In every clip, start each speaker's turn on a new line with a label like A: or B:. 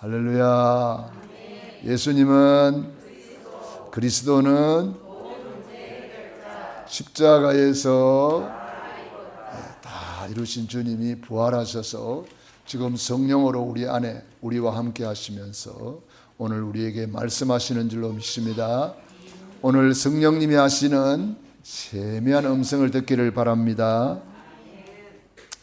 A: 할렐루야. 예수님은 그리스도는 십자가에서 다 이루신 주님이 부활하셔서 지금 성령으로 우리 안에 우리와 함께 하시면서 오늘 우리에게 말씀하시는 줄로 믿습니다. 오늘 성령님이 하시는 세미한 음성을 듣기를 바랍니다.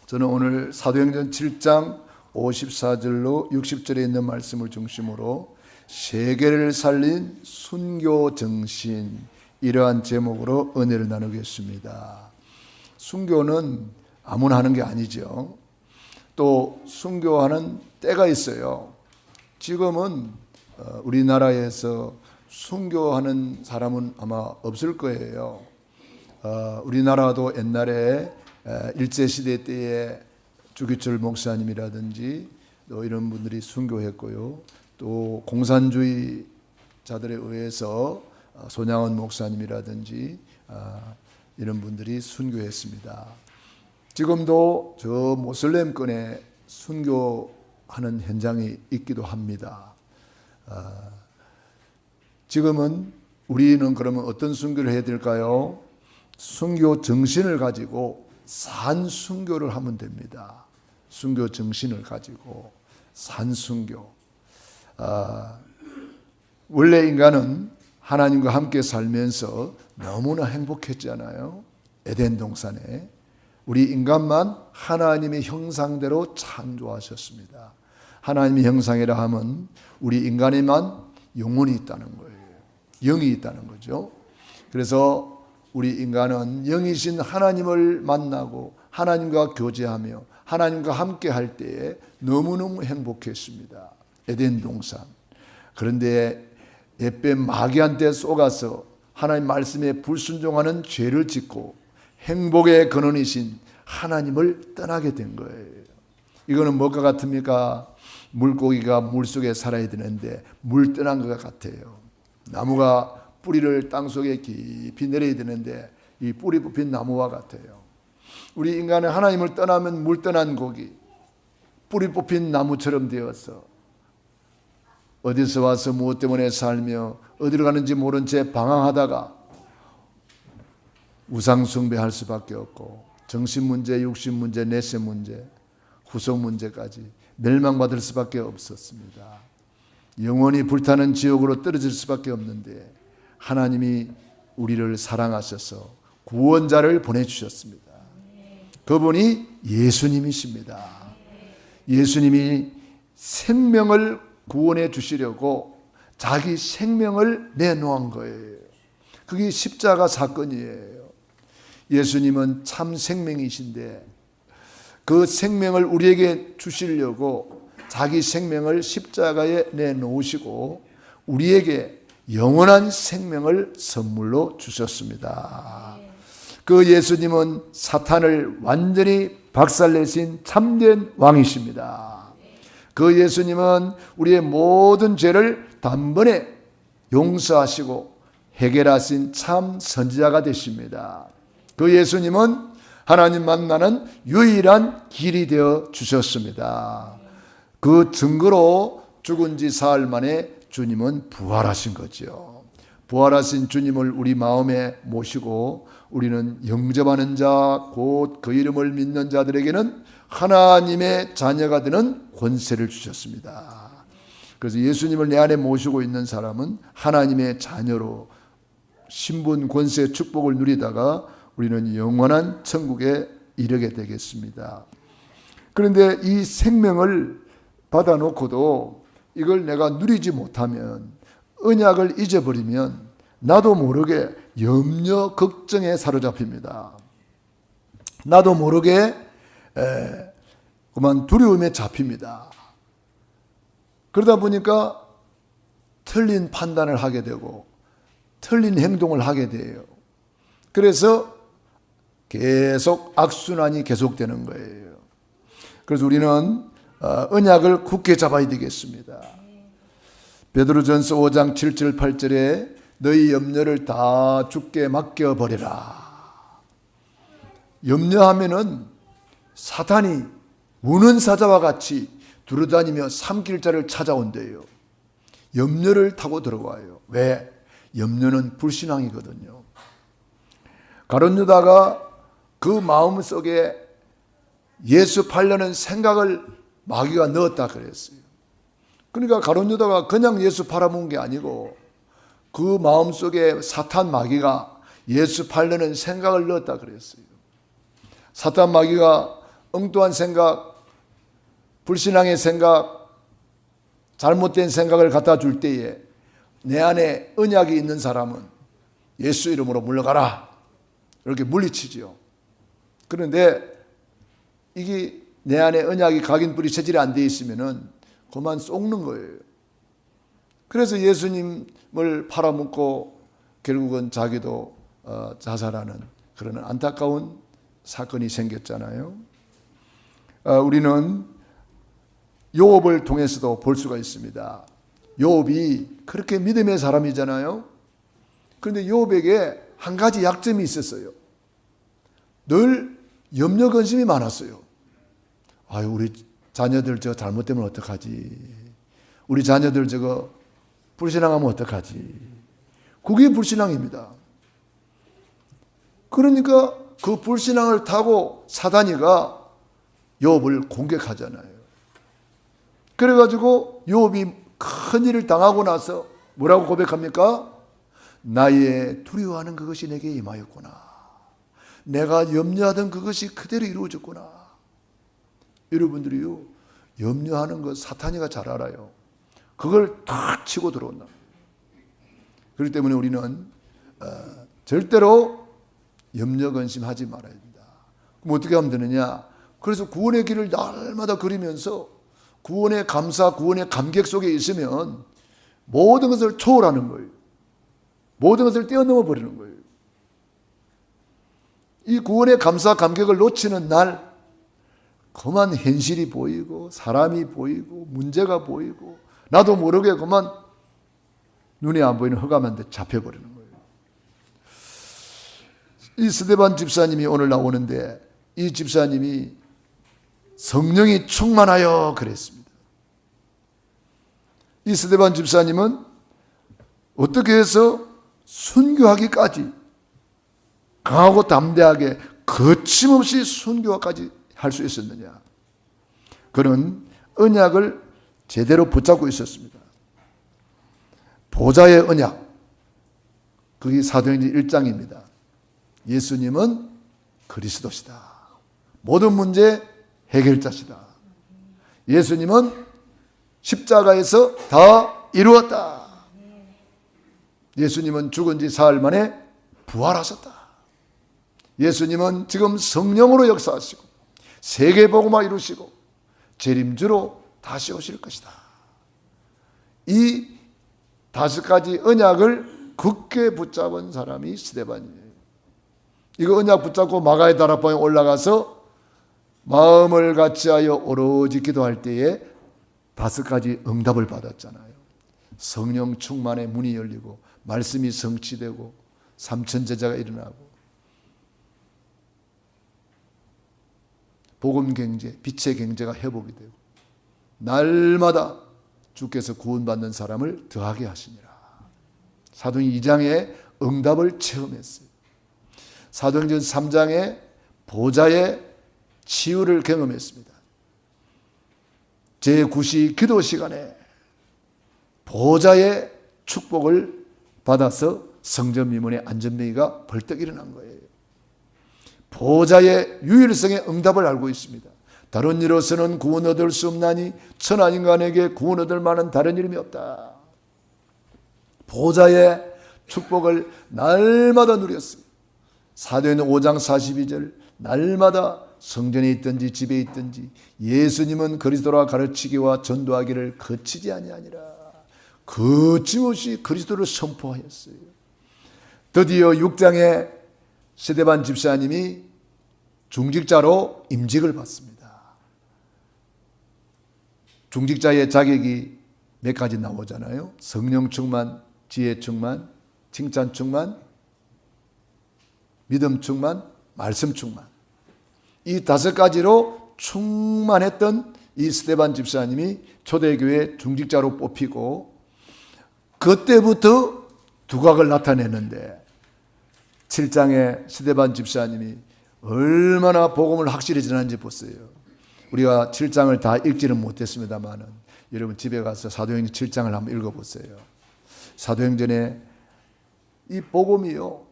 A: 저는 오늘 사도행전 7장 54절로 60절에 있는 말씀을 중심으로 세계를 살린 순교 정신, 이러한 제목으로 은혜를 나누겠습니다. 순교는 아무나 하는 게 아니죠. 또 순교하는 때가 있어요. 지금은 우리나라에서 순교하는 사람은 아마 없을 거예요. 우리나라도 옛날에 일제시대 때에 주기철 목사님이라든지 또 이런 분들이 순교했고요. 또 공산주의자들에 의해서 손양원 목사님이라든지 이런 분들이 순교했습니다. 지금도 저 모슬렘권에 순교하는 현장이 있기도 합니다. 지금은 우리는 그러면 어떤 순교를 해야 될까요? 순교 정신을 가지고 산 순교를 하면 됩니다. 순교 정신을 가지고 산 순교. 원래 인간은 하나님과 함께 살면서 너무나 행복했잖아요. 에덴 동산에 우리 인간만 하나님의 형상대로 창조하셨습니다. 하나님의 형상이라 하면 우리 인간에만 영혼이 있다는 거예요. 영이 있다는 거죠. 그래서 우리 인간은 영이신 하나님을 만나고 하나님과 교제하며 하나님과 함께 할 때에 너무너무 행복했습니다. 에덴 동산. 그런데 옛뱀 마귀한테 속아서 하나님 말씀에 불순종하는 죄를 짓고 행복의 근원이신 하나님을 떠나게 된 거예요. 이거는 뭐가 같습니까? 물고기가 물속에 살아야 되는데 물 떠난 것 같아요. 나무가 뿌리를 땅속에 깊이 내려야 되는데 이 뿌리 뽑힌 나무와 같아요. 우리 인간은 하나님을 떠나면 물 떠난 고기, 뿌리 뽑힌 나무처럼 되어서 어디서 와서 무엇 때문에 살며 어디로 가는지 모른 채 방황하다가 우상 숭배할 수밖에 없고 정신문제, 육신문제, 내세문제, 후속문제까지 멸망받을 수밖에 없었습니다. 영원히 불타는 지옥으로 떨어질 수밖에 없는데 하나님이 우리를 사랑하셔서 구원자를 보내주셨습니다. 그분이 예수님이십니다. 예수님이 생명을 구원해 주시려고 자기 생명을 내놓은 거예요. 그게 십자가 사건이에요. 예수님은 참 생명이신데 그 생명을 우리에게 주시려고 자기 생명을 십자가에 내놓으시고 우리에게 영원한 생명을 선물로 주셨습니다. 그 예수님은 사탄을 완전히 박살내신 참된 왕이십니다. 그 예수님은 우리의 모든 죄를 단번에 용서하시고 해결하신 참 선지자가 되십니다. 그 예수님은 하나님 만나는 유일한 길이 되어 주셨습니다. 그 증거로 죽은 지 사흘 만에 주님은 부활하신 거죠. 부활하신 주님을 우리 마음에 모시고 우리는 영접하는 자, 곧 그 이름을 믿는 자들에게는 하나님의 자녀가 되는 권세를 주셨습니다. 그래서 예수님을 내 안에 모시고 있는 사람은 하나님의 자녀로 신분, 권세, 축복을 누리다가 우리는 영원한 천국에 이르게 되겠습니다. 그런데 이 생명을 받아놓고도 이걸 내가 누리지 못하면, 언약을 잊어버리면 나도 모르게 염려, 걱정에 사로잡힙니다. 나도 모르게 그만 두려움에 잡힙니다. 그러다 보니까 틀린 판단을 하게 되고 틀린 행동을 하게 돼요. 그래서 계속 악순환이 계속되는 거예요. 그래서 우리는 언약을 굳게 잡아야 되겠습니다. 베드로전서 5장 7절 8절에 너희 염려를 다 주께 맡겨버리라. 염려하면은 사탄이 우는 사자와 같이 두루다니며 삼킬자를 찾아온대요. 염려를 타고 들어와요. 왜? 염려는 불신앙이거든요. 가룟 유다가 그 마음속에 예수 팔려는 생각을 마귀가 넣었다 그랬어요. 그러니까 가룟 유다가 그냥 예수 팔아먹은 게 아니고 그 마음속에 사탄 마귀가 예수 팔려는 생각을 넣었다 그랬어요. 사탄 마귀가 엉뚱한 생각, 불신앙의 생각, 잘못된 생각을 갖다 줄 때에 내 안에 언약이 있는 사람은 예수 이름으로 물러가라 이렇게 물리치지요. 그런데 이게 내 안에 언약이 각인뿌리 체질이 안 돼 있으면은 그만 쏙는 거예요. 그래서 예수님을 팔아먹고 결국은 자기도 자살하는 그런 안타까운 사건이 생겼잖아요. 우리는 요업을 통해서도 볼 수가 있습니다. 요업이 그렇게 믿음의 사람이잖아요. 그런데 요업에게 한 가지 약점이 있었어요. 늘 염려 근심이 많았어요. 아유, 우리 자녀들 저 잘못되면 어떡하지? 우리 자녀들 저거 불신앙하면 어떡하지? 그게 불신앙입니다. 그러니까 그 불신앙을 타고 사단이가 욥을 공격하잖아요. 그래가지고 욥이 큰일을 당하고 나서 뭐라고 고백합니까? 나의 두려워하는 그것이 내게 임하였구나. 내가 염려하던 그것이 그대로 이루어졌구나. 여러분들이요, 염려하는 것 사탄이가 잘 알아요. 그걸 탁 치고 들어온다. 그렇기 때문에 우리는 절대로 염려 근심하지 말아야 된다. 그럼 어떻게 하면 되느냐? 그래서 구원의 길을 날마다 그리면서 구원의 감사, 구원의 감격 속에 있으면 모든 것을 초월하는 거예요. 모든 것을 뛰어넘어 버리는 거예요. 이 구원의 감사, 감격을 놓치는 날 그만 현실이 보이고 사람이 보이고 문제가 보이고 나도 모르게 그만 눈에 안 보이는 흑암한 데 잡혀버리는 거예요. 이 스데반 집사님이 오늘 나오는데 이 집사님이 성령이 충만하여 그랬습니다. 이 스데반 집사님은 어떻게 해서 순교하기까지 강하고 담대하게 거침없이 순교까지 할 수 있었느냐? 그는 언약을 제대로 붙잡고 있었습니다. 보좌의 언약, 그게 사도행전 1장입니다. 예수님은 그리스도시다. 모든 문제 해결자시다. 예수님은 십자가에서 다 이루었다. 예수님은 죽은 지 사흘 만에 부활하셨다. 예수님은 지금 성령으로 역사하시고 세계복음화 이루시고 재림주로 다시 오실 것이다. 이 5가지 언약을 굳게 붙잡은 사람이 스데반이에요. 이거 언약 붙잡고 마가의 다락방에 올라가서 마음을 같이하여 오로지 기도할 때에 5가지 응답을 받았잖아요. 성령 충만의 문이 열리고 말씀이 성취되고 3천 제자가 일어나고 복음 경제, 빛의 경제가 회복이 되고 날마다 주께서 구원받는 사람을 더하게 하시니라. 사도행전 2장에 응답을 체험했어요. 사도행전 3장에 보좌의 치유를 경험했습니다. 제9시 기도 시간에 보좌의 축복을 받아서 성전 미문의 안전뱅이가 벌떡 일어난 거예요. 보좌의 유일성의 응답을 알고 있습니다. 다른 일로서는 구원 얻을 수 없나니 천하 인간에게 구원 얻을 만한 다른 이름이 없다. 보좌의 축복을 날마다 누렸습니다. 사도행전 5장 42절 날마다 성전에 있든지 집에 있든지 예수님은 그리스도라 가르치기와 전도하기를 거치지 아니하니라. 거침없이 그리스도를 선포하였어요. 드디어 6장에 스데반 집사님이 중직자로 임직을 받습니다. 중직자의 자격이 몇 가지 나오잖아요. 성령 충만, 지혜 충만, 칭찬 충만, 믿음 충만, 말씀 충만. 이 5가지로 충만했던 이 스데반 집사님이 초대교회 중직자로 뽑히고 그때부터 두각을 나타내는데 7장에 스데반 집사님이 얼마나 복음을 확실히 전하는지 보세요. 우리가 7장을 다 읽지는 못했습니다만 여러분 집에 가서 사도행전 7장을 한번 읽어보세요. 사도행전에 이 복음이요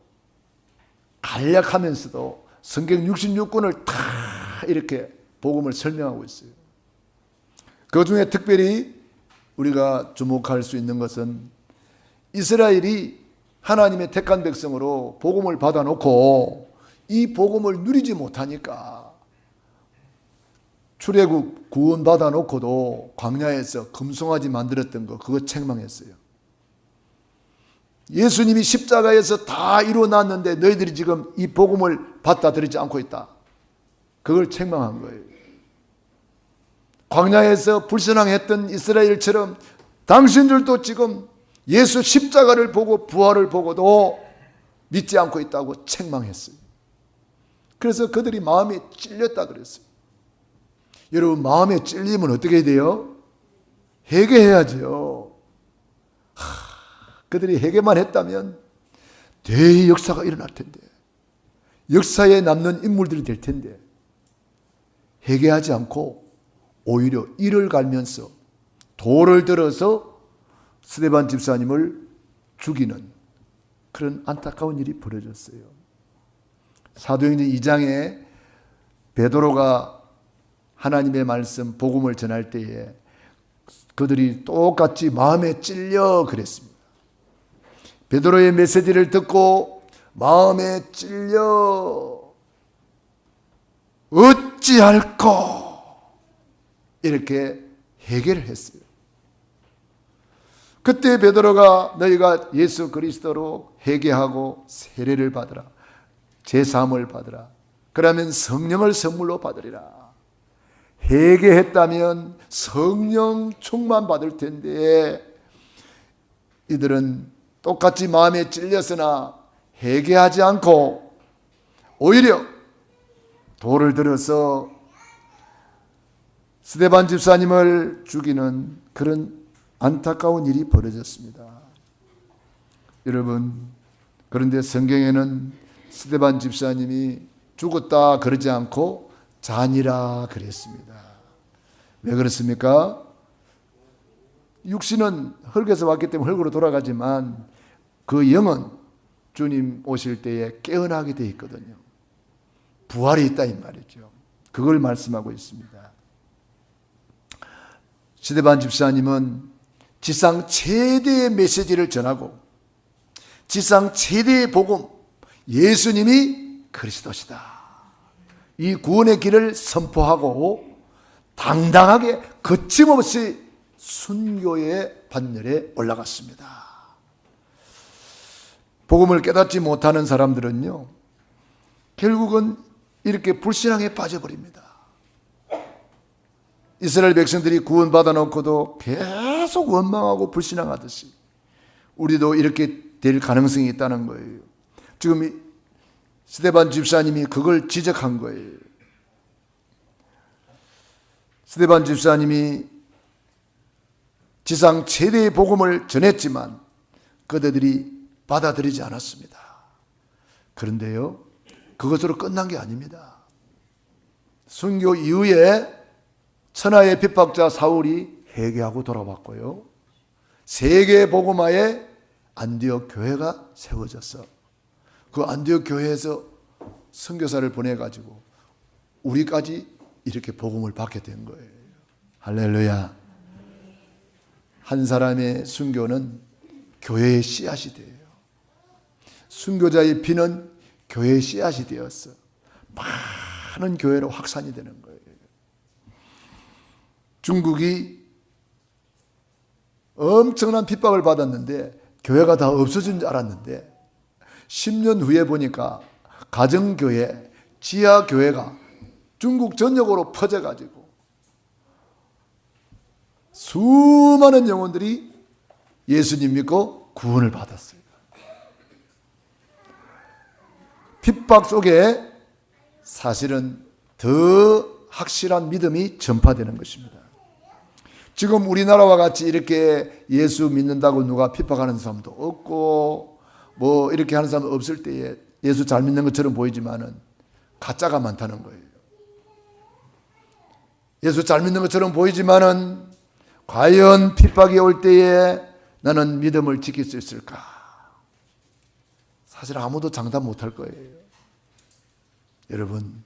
A: 간략하면서도 성경 66권을 다 이렇게 복음을 설명하고 있어요. 그 중에 특별히 우리가 주목할 수 있는 것은 이스라엘이 하나님의 택한 백성으로 복음을 받아놓고 이 복음을 누리지 못하니까 출애굽 구원 받아놓고도 광야에서 금송아지 만들었던 거 그거 책망했어요. 예수님이 십자가에서 다 이루어놨는데 너희들이 지금 이 복음을 받아들이지 않고 있다. 그걸 책망한 거예요. 광야에서 불신앙했던 이스라엘처럼 당신들도 지금 예수 십자가를 보고 부활을 보고도 믿지 않고 있다고 책망했어요. 그래서 그들이 마음이 찔렸다 그랬어요. 여러분 마음에 찔리면 어떻게 해야 돼요? 회개해야죠. 그들이 회개만 했다면 대의 역사가 일어날 텐데 역사에 남는 인물들이 될 텐데 회개하지 않고 오히려 이를 갈면서 돌을 들어서 스데반 집사님을 죽이는 그런 안타까운 일이 벌어졌어요. 사도행전 2장에 베드로가 하나님의 말씀 복음을 전할 때에 그들이 똑같이 마음에 찔려 그랬습니다. 베드로의 메시지를 듣고 마음에 찔려 어찌할꼬 이렇게 회개를 했어요. 그때 베드로가 너희가 예수 그리스도로 회개하고 세례를 받으라. 제사함을 받으라. 그러면 성령을 선물로 받으리라. 회개했다면 성령 충만 받을 텐데 이들은 똑같이 마음에 찔렸으나 회개하지 않고 오히려 돌을 들어서 스데반 집사님을 죽이는 그런 안타까운 일이 벌어졌습니다. 여러분, 그런데 성경에는 스데반 집사님이 죽었다 그러지 않고 잔이라 그랬습니다. 왜 그렇습니까? 육신은 흙에서 왔기 때문에 흙으로 돌아가지만 그 영은 주님 오실 때에 깨어나게 되어 있거든요. 부활이 있다 이 말이죠. 그걸 말씀하고 있습니다. 스데반 집사님은 지상 최대의 메시지를 전하고 지상 최대의 복음 예수님이 그리스도시다. 이 구원의 길을 선포하고 당당하게 거침없이 순교의 반열에 올라갔습니다. 복음을 깨닫지 못하는 사람들은요, 결국은 이렇게 불신앙에 빠져버립니다. 이스라엘 백성들이 구원받아 놓고도 계속 원망하고 불신앙하듯이 우리도 이렇게 될 가능성이 있다는 거예요. 지금 스데반 집사님이 그걸 지적한 거예요. 스데반 집사님이 지상 최대의 복음을 전했지만 그들이 받아들이지 않았습니다. 그런데요, 그것으로 끝난 게 아닙니다. 순교 이후에 천하의 핍박자 사울이 회개하고 돌아왔고요. 세계 복음화에 안디옥 교회가 세워졌어. 그 안디옥 교회에서 선교사를 보내가지고 우리까지 이렇게 복음을 받게 된 거예요. 할렐루야. 한 사람의 순교는 교회의 씨앗이 돼요. 순교자의 피는 교회의 씨앗이 되었어. 많은 교회로 확산이 되는 거예요. 중국이 엄청난 핍박을 받았는데 교회가 다 없어진 줄 알았는데 10년 후에 보니까 가정교회, 지하교회가 중국 전역으로 퍼져가지고 수많은 영혼들이 예수님 믿고 구원을 받았어요. 핍박 속에 사실은 더 확실한 믿음이 전파되는 것입니다. 지금 우리나라와 같이 이렇게 예수 믿는다고 누가 핍박하는 사람도 없고 뭐 이렇게 하는 사람 없을 때에 예수 잘 믿는 것처럼 보이지만은 가짜가 많다는 거예요. 예수 잘 믿는 것처럼 보이지만은 과연 핍박이 올 때에 나는 믿음을 지킬 수 있을까? 사실 아무도 장담 못할 거예요. 여러분,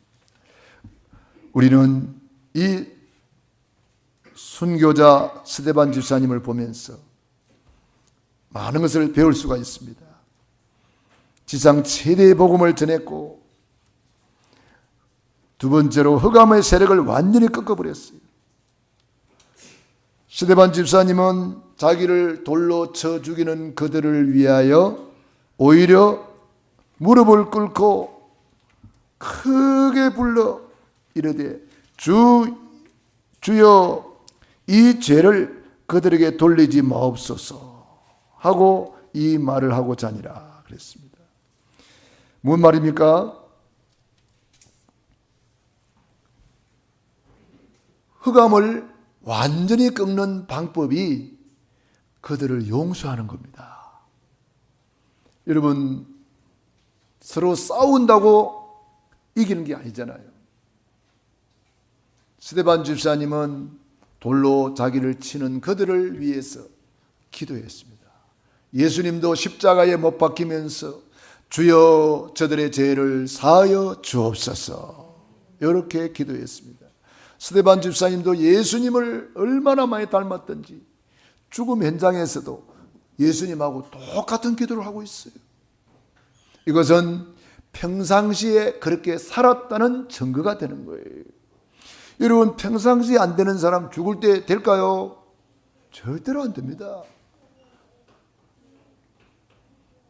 A: 우리는 이 순교자 스데반 집사님을 보면서 많은 것을 배울 수가 있습니다. 지상 최대의 복음을 전했고, 두 번째로 흑암의 세력을 완전히 꺾어버렸어요. 스데반 집사님은 자기를 돌로 쳐 죽이는 그들을 위하여 오히려 무릎을 꿇고 크게 불러 이르되 주여 이 죄를 그들에게 돌리지 마옵소서 하고 이 말을 하고자 하니라 그랬습니다. 무슨 말입니까? 흑암을 완전히 꺾는 방법이 그들을 용서하는 겁니다. 여러분, 서로 싸운다고 이기는 게 아니잖아요. 스데반 집사님은 돌로 자기를 치는 그들을 위해서 기도했습니다. 예수님도 십자가에 못 박히면서 주여 저들의 죄를 사하여 주옵소서 이렇게 기도했습니다. 스데반 집사님도 예수님을 얼마나 많이 닮았던지 죽음 현장에서도 예수님하고 똑같은 기도를 하고 있어요. 이것은 평상시에 그렇게 살았다는 증거가 되는 거예요. 여러분, 평상시에 안 되는 사람 죽을 때 될까요? 절대로 안 됩니다.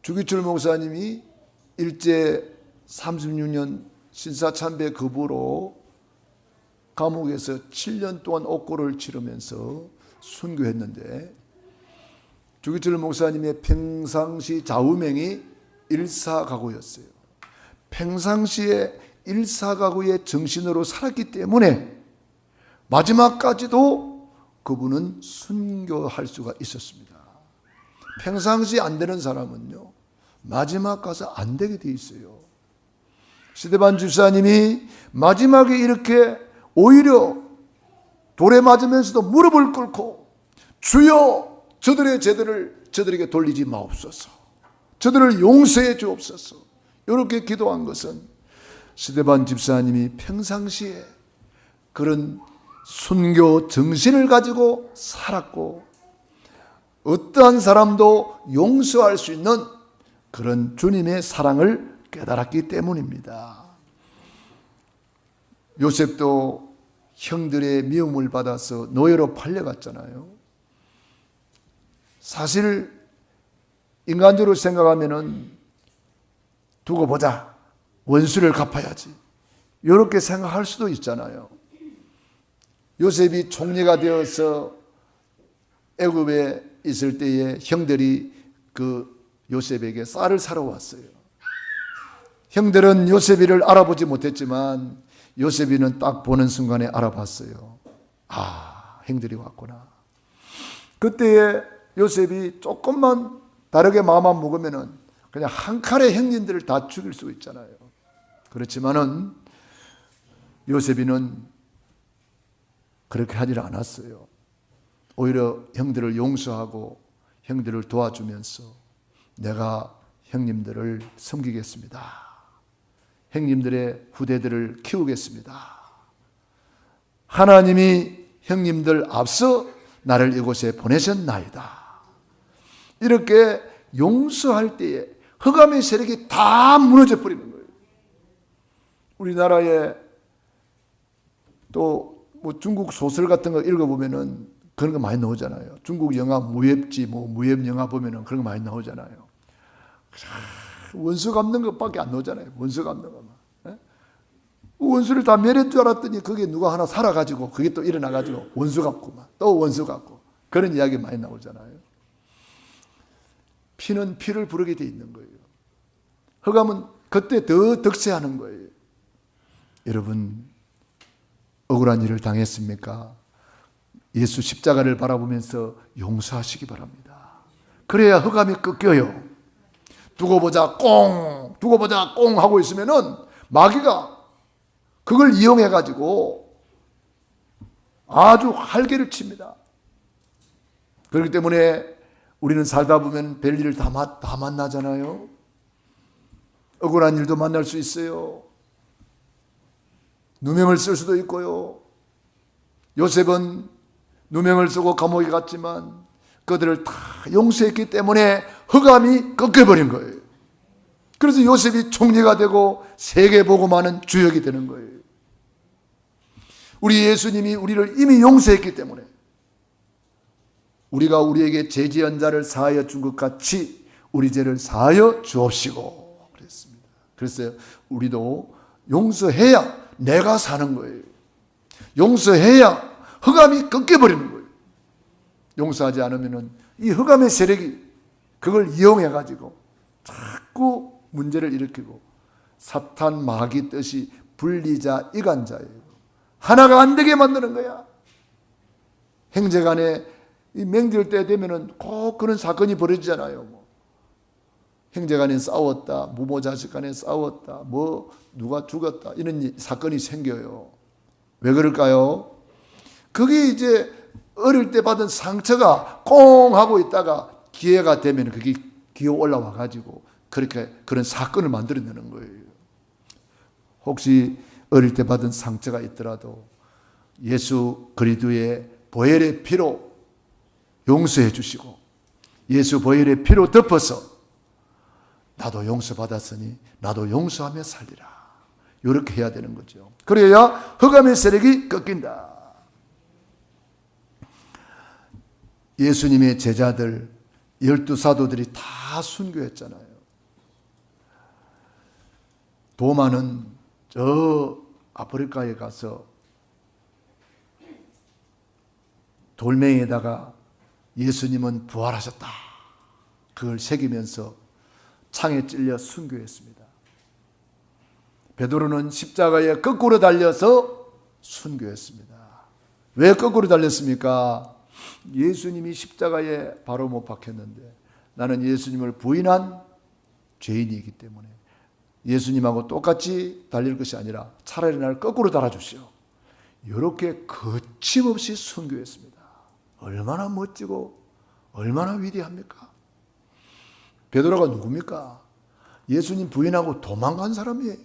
A: 주기철 목사님이 일제 36년 신사참배 거부로 감옥에서 7년 동안 옥고를 치르면서 순교했는데, 주기철 목사님의 평상시 좌우명이 일사가구였어요. 평상시에 일사가구의 정신으로 살았기 때문에 마지막까지도 그분은 순교할 수가 있었습니다. 평상시 안 되는 사람은요, 마지막 가서 안 되게 돼 있어요. 스데반 집사님이 마지막에 이렇게 오히려 돌에 맞으면서도 무릎을 꿇고 주여 저들의 죄들을 저들에게 돌리지 마옵소서, 저들을 용서해 주옵소서 이렇게 기도한 것은 스데반 집사님이 평상시에 그런 순교 정신을 가지고 살았고 어떠한 사람도 용서할 수 있는 그런 주님의 사랑을 깨달았기 때문입니다. 요셉도 형들의 미움을 받아서 노예로 팔려갔잖아요. 사실 인간적으로 생각하면은 두고 보자, 원수를 갚아야지 이렇게 생각할 수도 있잖아요. 요셉이 총리가 되어서 애굽에 있을 때에 형들이 그 요셉에게 쌀을 사러 왔어요. 형들은 요셉이를 알아보지 못했지만 요셉이는 딱 보는 순간에 알아봤어요. 아, 형들이 왔구나. 그때에 요셉이 조금만 다르게 마음만 먹으면은 그냥 한 칼에 형님들을 다 죽일 수 있잖아요. 그렇지만은 요셉이는 그렇게 하질 않았어요. 오히려 형들을 용서하고 형들을 도와주면서 내가 형님들을 섬기겠습니다. 형님들의 후대들을 키우겠습니다. 하나님이 형님들 앞서 나를 이곳에 보내셨나이다. 이렇게 용서할 때에 흑암의 세력이 다 무너져 버리는 거예요. 우리나라에 또 뭐 중국 소설 같은 거 읽어보면은 그런 거 많이 나오잖아요. 중국 영화 무협지, 뭐 무협 영화 보면은 그런 거 많이 나오잖아요. 원수 갚는 것밖에 안 나오잖아요. 원수 갚는 것만. 원수를 다 멸할 줄 알았더니 그게 누가 하나 살아가지고 그게 또 일어나가지고 원수 갚고 또 원수 갚고 그런 이야기 많이 나오잖아요. 피는 피를 부르게 돼 있는 거예요. 흑암은 그때 더 득세하는 거예요. 여러분, 억울한 일을 당했습니까? 예수 십자가를 바라보면서 용서하시기 바랍니다. 그래야 흑암이 꺾여요. 두고 보자 꽁 하고 있으면은 마귀가 그걸 이용해 가지고 아주 활개를 칩니다. 그렇기 때문에 우리는 살다 보면 별일을 다 만나잖아요. 억울한 일도 만날 수 있어요. 누명을 쓸 수도 있고요. 요셉은 누명을 쓰고 감옥에 갔지만 그들을 다 용서했기 때문에 흑암이 꺾여버린 거예요. 그래서 요셉이 총리가 되고 세계복음하는 주역이 되는 거예요. 우리 예수님이 우리를 이미 용서했기 때문에 우리가 우리에게 죄 지은 자를 사하여 준 것 같이 우리 죄를 사하여 주옵시고 그랬습니다. 그래서 우리도 용서해야 내가 사는 거예요. 용서해야 흑암이 꺾여버리는 거예요. 용서하지 않으면 이 흑암의 세력이 그걸 이용해 가지고 자꾸 문제를 일으키고 사탄 마귀 뜻이 분리자 이간자예요. 하나가 안 되게 만드는 거야. 형제간에 이 명절 때 되면은 꼭 그런 사건이 벌어지잖아요. 형제간에 싸웠다, 부모 자식 간에 싸웠다, 누가 죽었다 이런 사건이 생겨요. 왜 그럴까요? 그게 이제 어릴 때 받은 상처가 꽁 하고 있다가 기회가 되면 그게 기어 올라와 가지고 그렇게 그런 사건을 만들어내는 거예요. 혹시 어릴 때 받은 상처가 있더라도 예수 그리스도의 보혈의 피로 용서해 주시고 예수 보혈의 피로 덮어서 나도 용서받았으니 나도 용서하며 살리라. 이렇게 해야 되는 거죠. 그래야 흑암의 세력이 꺾인다. 예수님의 제자들 12사도들이 다 순교했잖아요. 도마는 저 아프리카에 가서 돌멩이에다가 예수님은 부활하셨다. 그걸 새기면서 창에 찔려 순교했습니다. 베드로는 십자가에 거꾸로 달려서 순교했습니다. 왜 거꾸로 달렸습니까? 예수님이 십자가에 바로 못 박혔는데 나는 예수님을 부인한 죄인이기 때문에 예수님하고 똑같이 달릴 것이 아니라 차라리 나를 거꾸로 달아주시오. 이렇게 거침없이 순교했습니다. 얼마나 멋지고 얼마나 위대합니까? 베드로가 누굽니까? 예수님 부인하고 도망간 사람이에요.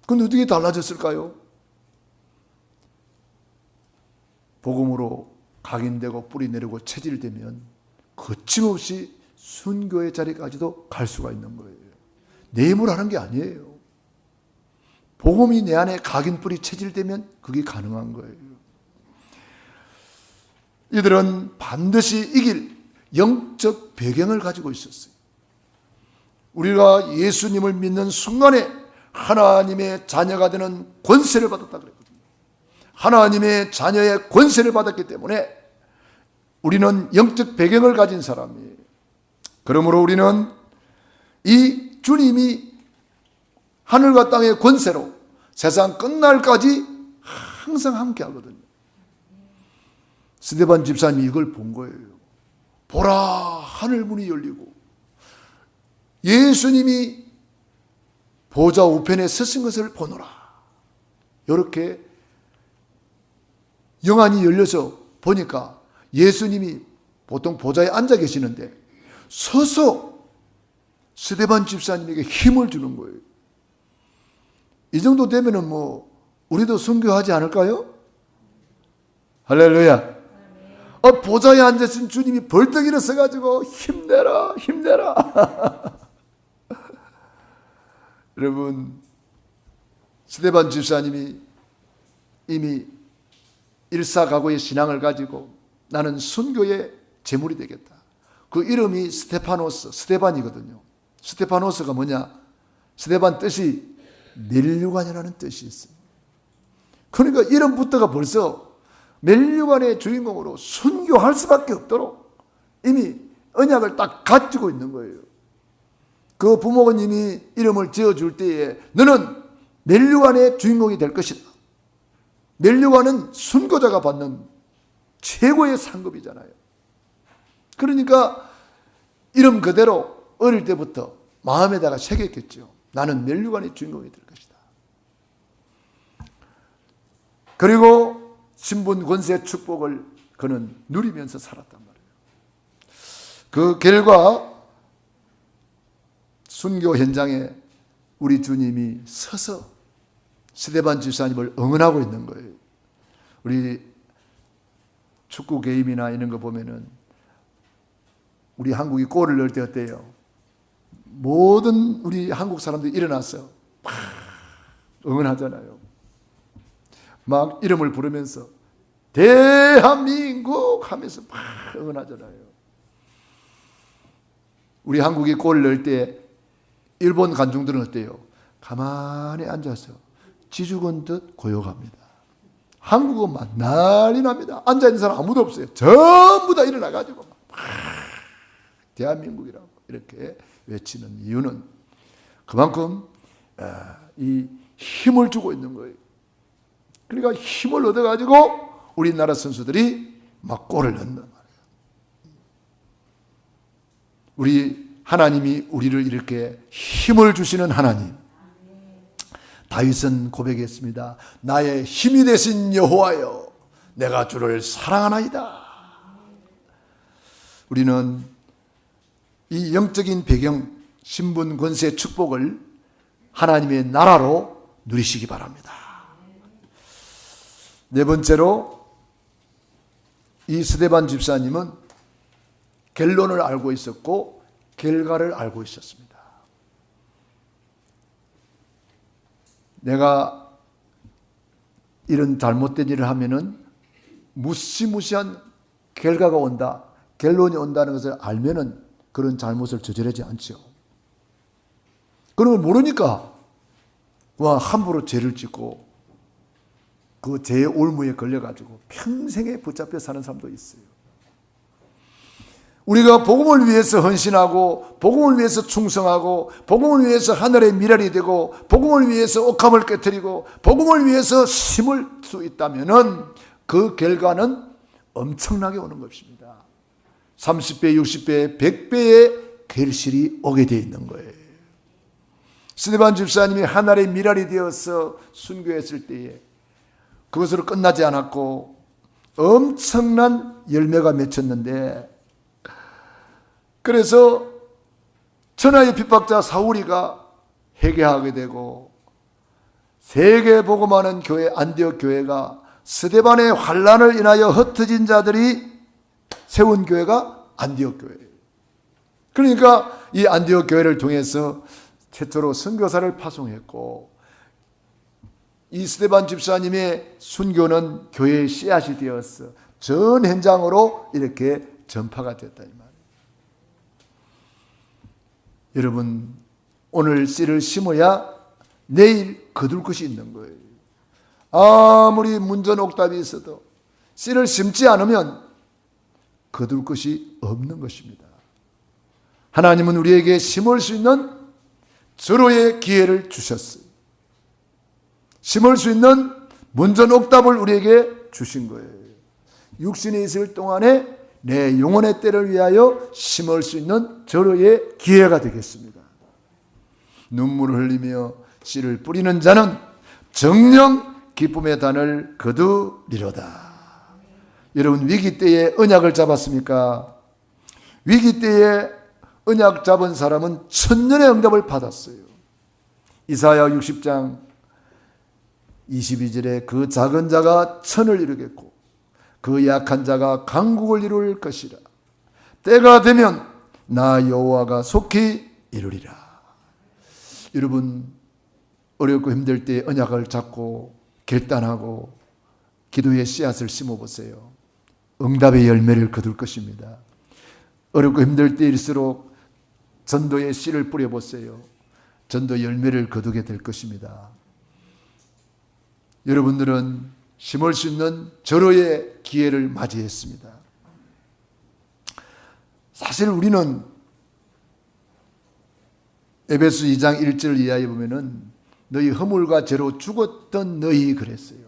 A: 그런데 어떻게 달라졌을까요? 복음으로 각인되고 뿌리 내리고 체질되면 거침없이 순교의 자리까지도 갈 수가 있는 거예요. 내 힘으로 하는 게 아니에요. 복음이 내 안에 각인 뿌리 체질되면 그게 가능한 거예요. 이들은 반드시 이길 영적 배경을 가지고 있었어요. 우리가 예수님을 믿는 순간에 하나님의 자녀가 되는 권세를 받았다 그랬거든요. 하나님의 자녀의 권세를 받았기 때문에 우리는 영적 배경을 가진 사람이에요. 그러므로 우리는 이 주님이 하늘과 땅의 권세로 세상 끝날까지 항상 함께 하거든요. 스데반 집사님이 이걸 본 거예요. 보라, 하늘 문이 열리고 예수님이 보좌 우편에 서신 것을 보노라. 이렇게 영안이 열려서 보니까 예수님이 보통 보좌에 앉아 계시는데 서서 스데반 집사님에게 힘을 주는 거예요. 이 정도 되면은 우리도 순교하지 않을까요? 할렐루야. 보좌에 앉으신 주님이 벌떡 일어서가지고 힘내라, 힘내라. 여러분, 스데반 집사님이 이미 일사각오의 신앙을 가지고 나는 순교의 제물이 되겠다. 그 이름이 스데반이거든요. 스데파노스가 뭐냐? 스데반 뜻이 멸류관이라는 뜻이 있어요. 그러니까 이름부터가 벌써 멸류관의 주인공으로 순교할 수밖에 없도록 이미 언약을 딱 가지고 있는 거예요. 그 부모님이 이름을 지어줄 때에 너는 멸류관의 주인공이 될 것이다. 멸류관은 순교자가 받는 최고의 상급이잖아요. 그러니까 이름 그대로 어릴 때부터 마음에다가 새겼겠죠. 나는 멸류관의 주인공이 될 것이다. 그리고 신분 권세 축복을 그는 누리면서 살았단 말이에요. 그 결과 순교 현장에 우리 주님이 서서 스데반 집사님을 응원하고 있는 거예요. 우리 축구 게임이나 이런 거 보면은 우리 한국이 골을 넣을 때 어때요? 모든 우리 한국 사람들이 일어나서 막 응원하잖아요. 막 이름을 부르면서 대한민국 하면서 막 응원하잖아요. 우리 한국이 골을 넣을 때 일본 관중들은 어때요? 가만히 앉아서 지죽은 듯 고요합니다. 한국은 막 난리 납니다. 앉아있는 사람 아무도 없어요. 전부 다 일어나가지고 막 대한민국이라고 이렇게 외치는 이유는 그만큼 이 힘을 주고 있는 거예요. 그러니까 힘을 얻어가지고 우리나라 선수들이 막 골을 넣는단 말이에요. 우리 하나님이 우리를 이렇게 힘을 주시는 하나님. 다윗은 고백했습니다. 나의 힘이 되신 여호와여, 내가 주를 사랑하나이다. 우리는 이 영적인 배경, 신분, 권세, 축복을 하나님의 나라로 누리시기 바랍니다. 네 번째로 이 스데반 집사님은 결론을 알고 있었고 결과를 알고 있었습니다. 내가 이런 잘못된 일을 하면은 무시무시한 결과가 온다, 결론이 온다는 것을 알면은 그런 잘못을 저지르지 않죠. 그런 걸 모르니까 함부로 죄를 짓고 그 죄의 올무에 걸려가지고 평생에 붙잡혀 사는 사람도 있어요. 우리가 복음을 위해서 헌신하고 복음을 위해서 충성하고 복음을 위해서 하늘의 미랄이 되고 복음을 위해서 옥합을 깨뜨리고 복음을 위해서 심을 수 있다면은 그 결과는 엄청나게 오는 것입니다. 30배, 60배, 100배의 결실이 오게 되어 있는 거예요. 스데반 집사님이 하늘의 미랄이 되어서 순교했을 때에 그것으로 끝나지 않았고 엄청난 열매가 맺혔는데, 그래서 천하의 핍박자 사울이가 회개하게 되고 세계 복음하는 교회 안디옥 교회가 스데반의 환난을 인하여 흩어진 자들이 세운 교회가 안디옥 교회예요. 그러니까 이 안디옥 교회를 통해서 최초로 선교사를 파송했고, 이 스데반 집사님의 순교는 교회의 씨앗이 되어서 전 현장으로 이렇게 전파가 됐다 이 말이에요. 여러분, 오늘 씨를 심어야 내일 거둘 것이 있는 거예요. 아무리 문전옥답이 있어도 씨를 심지 않으면 거둘 것이 없는 것입니다. 하나님은 우리에게 심을 수 있는 절호의 기회를 주셨어요. 심을 수 있는 문전옥답을 우리에게 주신 거예요. 육신에 있을 동안에 내 영혼의 때를 위하여 심을 수 있는 절호의 기회가 되겠습니다. 눈물을 흘리며 씨를 뿌리는 자는 정녕 기쁨의 단을 거두리로다. 여러분, 위기 때에 언약을 잡았습니까? 위기 때에 언약 잡은 사람은 천년의 응답을 받았어요. 이사야 60장 22절에 그 작은 자가 천을 이루겠고 그 약한 자가 강국을 이룰 것이라. 때가 되면 나 여호와가 속히 이루리라. 여러분, 어렵고 힘들 때 언약을 잡고 결단하고 기도의 씨앗을 심어보세요. 응답의 열매를 거둘 것입니다. 어렵고 힘들 때일수록 전도의 씨를 뿌려보세요. 전도 열매를 거두게 될 것입니다. 여러분들은 심을 수 있는 절호의 기회를 맞이했습니다. 사실 우리는 에베소 2장 1절 이하에 보면은 너희 허물과 죄로 죽었던 너희 그랬어요.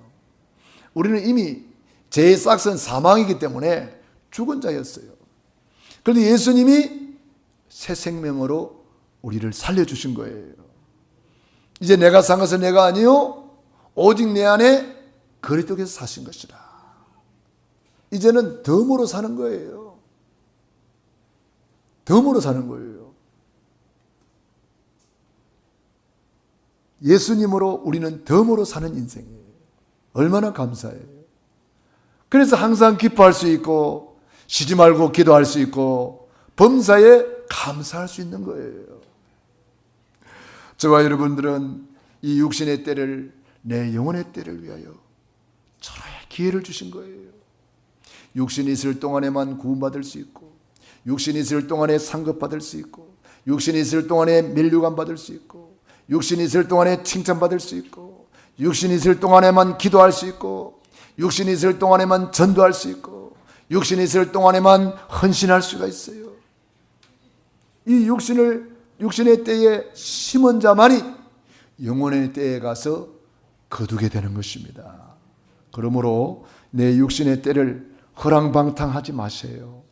A: 우리는 이미 죄의 싹은 사망이기 때문에 죽은 자였어요. 그런데 예수님이 새 생명으로 우리를 살려주신 거예요. 이제 내가 산 것은 내가 아니요 오직 내 안에 그리스도께서 사신 것이라. 이제는 덤으로 사는 거예요. 덤으로 사는 거예요. 예수님으로 우리는 덤으로 사는 인생이에요. 얼마나 감사해요. 그래서 항상 기뻐할 수 있고 쉬지 말고 기도할 수 있고 범사에 감사할 수 있는 거예요. 저와 여러분들은 이 육신의 때를 내 영혼의 때를 위하여 철저히 기회를 주신 거예요. 육신이 있을 동안에만 구원받을 수 있고 육신이 있을 동안에 상급받을 수 있고 육신이 있을 동안에 면류관 받을 수 있고 육신이 있을 동안에 칭찬받을 수 있고 육신이 있을 동안에만 기도할 수 있고 육신이 있을 동안에만 전도할 수 있고 육신이 있을 동안에만 헌신할 수가 있어요. 이 육신의 때에 심은 자만이 영혼의 때에 가서 거두게 되는 것입니다. 그러므로 내 육신의 때를 허랑방탕하지 마세요.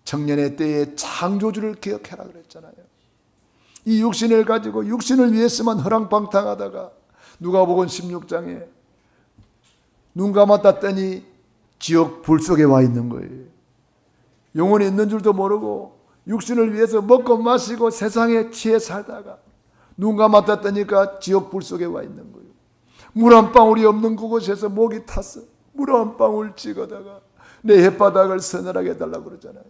A: 청년의 때에 창조주를 기억해라 그랬잖아요. 이 육신을 가지고 육신을 위해서만 허랑방탕하다가 누가복음 16장에 눈 감았다 떴더니 지옥 불 속에 와 있는 거예요. 영혼이 있는 줄도 모르고 육신을 위해서 먹고 마시고 세상에 취해 살다가 눈 감았다 뜨니까 지옥 불 속에 와 있는 거예요. 물 한 방울이 없는 그곳에서 목이 탔어. 물 한 방울 찍어다가 내 햇바닥을 서늘하게 해달라고 그러잖아요.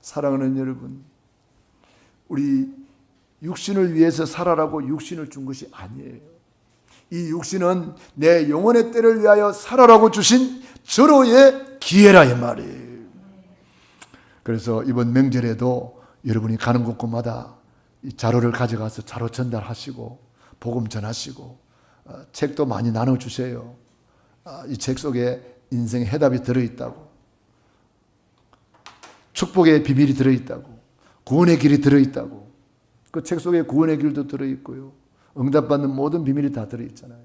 A: 사랑하는 여러분, 우리 육신을 위해서 살아라고 육신을 준 것이 아니에요. 이 육신은 내 영혼의 때를 위하여 살아라고 주신 절호의 기회라 이 말이에요. 그래서 이번 명절에도 여러분이 가는 곳곳마다 이 자료를 가져가서 자료 전달하시고 복음 전하시고 책도 많이 나눠주세요. 이 책 속에 인생의 해답이 들어있다고, 축복의 비밀이 들어있다고, 구원의 길이 들어있다고. 그 책 속에 구원의 길도 들어있고요, 응답받는 모든 비밀이 다 들어있잖아요.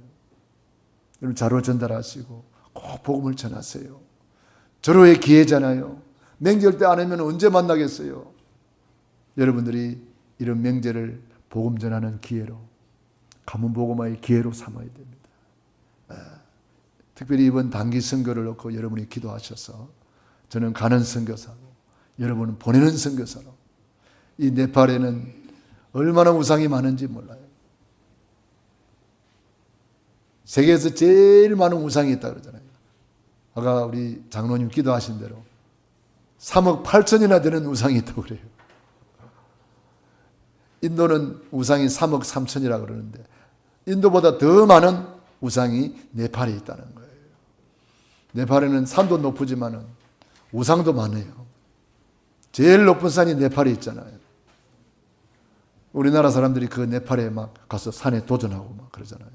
A: 여러분 자료 전달하시고 꼭 복음을 전하세요. 절호의 기회잖아요. 명절 때 안 하면 언제 만나겠어요? 여러분들이 이런 명절을 복음 전하는 기회로, 가문 복음화의 기회로 삼아야 됩니다. 특별히 이번 단기 선교를 놓고 여러분이 기도하셔서 저는 가는 선교사고 여러분은 보내는 선교사로, 이 네팔에는 얼마나 우상이 많은지 몰라요. 세계에서 제일 많은 우상이 있다 그러잖아요. 아까 우리 장로님 기도하신 대로 3억 8천이나 되는 우상이 있다고 그래요. 인도는 우상이 3억 3천이라 그러는데 인도보다 더 많은 우상이 네팔에 있다는 거예요. 네팔에는 산도 높지만은 우상도 많아요. 제일 높은 산이 네팔에 있잖아요. 우리나라 사람들이 그 네팔에 막 가서 산에 도전하고 막 그러잖아요.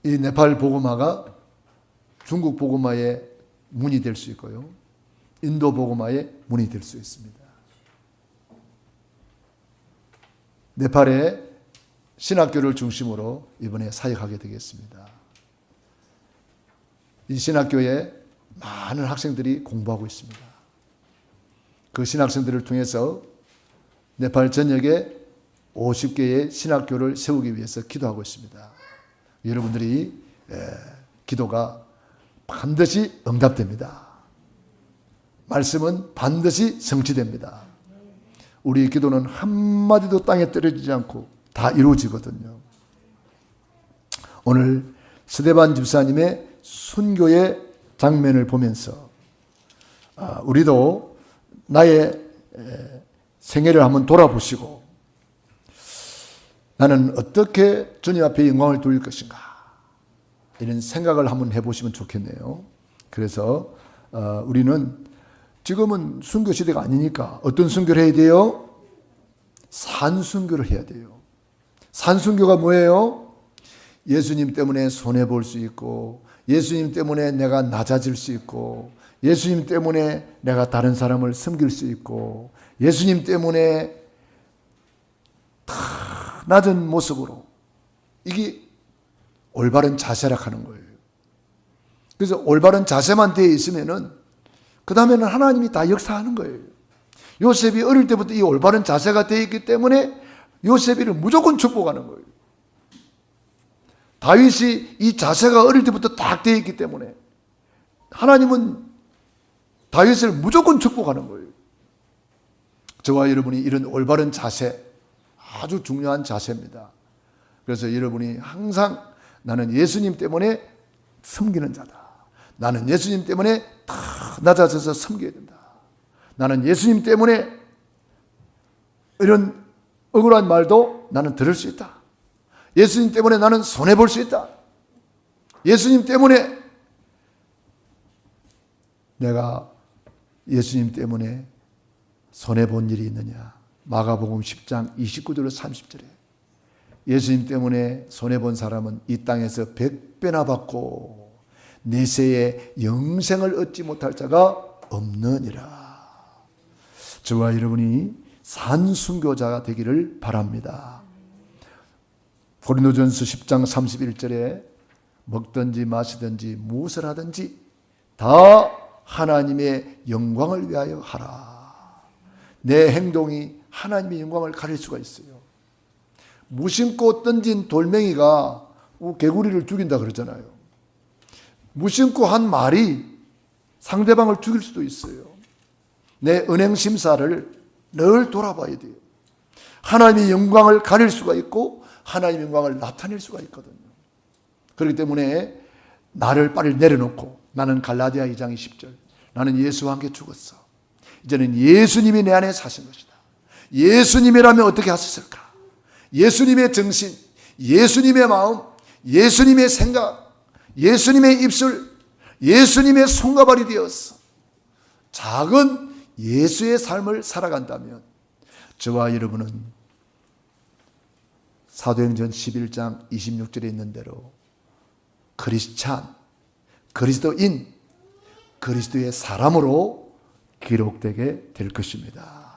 A: 이 네팔 복음화가 중국 복음화의 문이 될 수 있고요, 인도 복음화의 문이 될 수 있습니다. 네팔의 신학교를 중심으로 이번에 사역하게 되겠습니다. 이 신학교에 많은 학생들이 공부하고 있습니다. 그 신학생들을 통해서 네팔 전역에 50개의 신학교를 세우기 위해서 기도하고 있습니다. 여러분들이 기도가 반드시 응답됩니다. 말씀은 반드시 성취됩니다. 우리 기도는 한마디도 땅에 떨어지지 않고 다 이루어지거든요. 오늘 스데반 집사님의 순교의 장면을 보면서 우리도 나의 생애를 한번 돌아보시고 나는 어떻게 주님 앞에 영광을 돌릴 것인가, 이런 생각을 한번 해보시면 좋겠네요. 그래서 우리는 지금은 순교 시대가 아니니까 어떤 순교를 해야 돼요? 산순교를 해야 돼요. 산순교가 뭐예요? 예수님 때문에 손해볼 수 있고, 예수님 때문에 내가 낮아질 수 있고, 예수님 때문에 내가 다른 사람을 섬길 수 있고, 예수님 때문에 다 낮은 모습으로, 이게 올바른 자세라 하는 거예요. 그래서 올바른 자세만 되어 있으면은 그 다음에는 하나님이 다 역사하는 거예요. 요셉이 어릴 때부터 이 올바른 자세가 되어 있기 때문에 요셉이를 무조건 축복하는 거예요. 다윗이 이 자세가 어릴 때부터 딱 되어 있기 때문에 하나님은 다윗을 무조건 축복하는 거예요. 저와 여러분이 이런 올바른 자세, 아주 중요한 자세입니다. 그래서 여러분이 항상 나는 예수님 때문에 섬기는 자다. 나는 예수님 때문에 다 낮아져서 섬겨야 된다. 나는 예수님 때문에 이런 억울한 말도 나는 들을 수 있다. 예수님 때문에 나는 손해볼 수 있다. 예수님 때문에 내가 예수님 때문에 손해본 일이 있느냐. 마가복음 10장 29절로 30절에 예수님 때문에 손해본 사람은 이 땅에서 100배나 받고 내세에 영생을 얻지 못할 자가 없느니라. 저와 여러분이 산순교자가 되기를 바랍니다. 고린도전서 10장 31절에 먹든지 마시든지 무엇을 하든지 다 하나님의 영광을 위하여 하라. 내 행동이 하나님의 영광을 가릴 수가 있어요. 무심코 던진 돌멩이가 개구리를 죽인다 그러잖아요. 무심코 한 말이 상대방을 죽일 수도 있어요. 내 은행 심사를 늘 돌아봐야 돼요. 하나님의 영광을 가릴 수가 있고 하나님의 영광을 나타낼 수가 있거든요. 그렇기 때문에 나를 빨리 내려놓고 나는 갈라디아 2장 20절 나는 예수와 함께 죽었어. 이제는 예수님이 내 안에 사신 것이다. 예수님이라면 어떻게 하셨을까? 예수님의 정신, 예수님의 마음, 예수님의 생각, 예수님의 입술, 예수님의 손과 발이 되었어. 작은 예수의 삶을 살아간다면 저와 여러분은 사도행전 11장 26절에 있는 대로 크리스찬, 그리스도인, 그리스도의 사람으로 기록되게 될 것입니다.